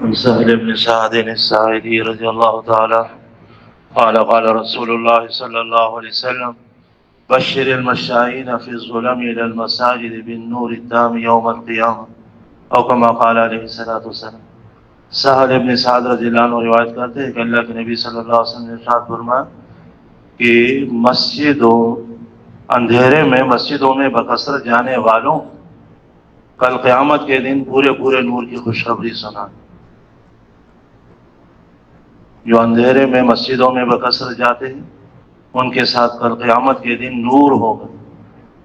عن سهل بن سعد الساعدي رضي الله تعالى قال رسول الله صلى الله عليه وسلم بشر المشائين في الظلم إلى المساجد بالنور التام يوم القيامة او كما قال علیہ الصلوۃ والسلام۔ سہل ابن سعد رضی اللہ عنہ روایت کرتے ہیں کہ اللہ کے نبی صلی اللہ علیہ وسلم نے ارشاد فرمایا کہ اندھیرے میں مسجدوں میں بکثرت جانے والوں کل قیامت کے دن پورے نور کی خوشخبری سنا۔ جو اندھیرے میں مسجدوں میں بکثرت جاتے ہیں ان کے ساتھ کل قیامت کے دن نور ہوگا،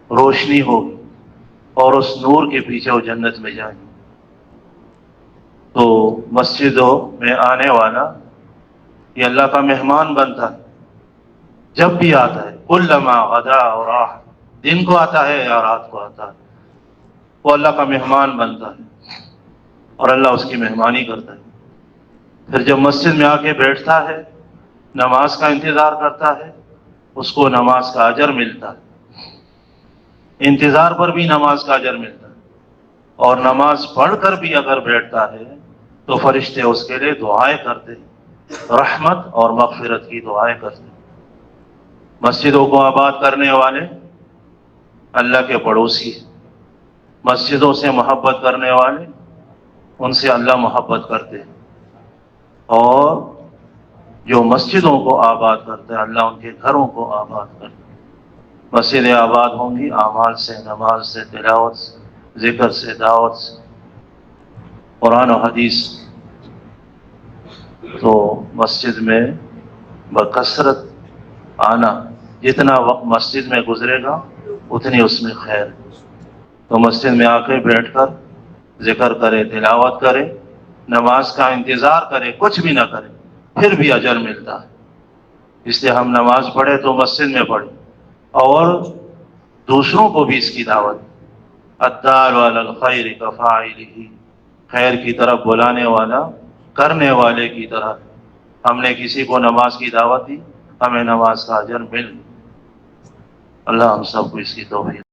روشنی ہوگی، اور اس نور کے پیچھے وہ جنت میں جائیں گے۔ تو مسجدوں میں آنے والا یہ اللہ کا مہمان بنتا ہے، جب بھی آتا ہے، کلما غدا اور راح، دن کو آتا ہے یا رات کو آتا ہے، وہ اللہ کا مہمان بنتا ہے اور اللہ اس کی مہمانی کرتا ہے۔ پھر جب مسجد میں آ کے بیٹھتا ہے، نماز کا انتظار کرتا ہے، اس کو نماز کا اجر ملتا ہے، انتظار پر بھی نماز کا اجر ملتا ہے، اور نماز پڑھ کر بھی اگر بیٹھتا ہے تو فرشتے اس کے لیے دعائیں کرتے ہیں، رحمت اور مغفرت کی دعائیں کرتے ہیں۔ مسجدوں کو آباد کرنے والے اللہ کے پڑوسی ہیں، مسجدوں سے محبت کرنے والے ان سے اللہ محبت کرتے ہیں، اور جو مسجدوں کو آباد کرتا ہے اللہ ان کے گھروں کو آباد کرتا ہے۔ مسجدیں آباد ہوں گی اعمال سے، نماز سے، تلاوت سے، ذکر سے، دعوت سے، قرآن و حدیث۔ تو مسجد میں بکثرت آنا، جتنا وقت مسجد میں گزرے گا اتنی اس میں خیر ہے۔ تو مسجد میں آ کے بیٹھ کر ذکر کرے، تلاوت کرے، نماز کا انتظار کرے، کچھ بھی نہ کرے، پھر بھی اجر ملتا ہے۔ اس لیے ہم نماز پڑھے تو مسجد میں پڑھیں، اور دوسروں کو بھی اس کی دعوت، الدال علی الخیر کفاعلہ، خیر کی طرف بلانے والا کرنے والے کی طرح۔ ہم نے کسی کو نماز کی دعوت دی، ہمیں نماز کا اجر مل۔ اللہ ہم سب کو اس کی توفیق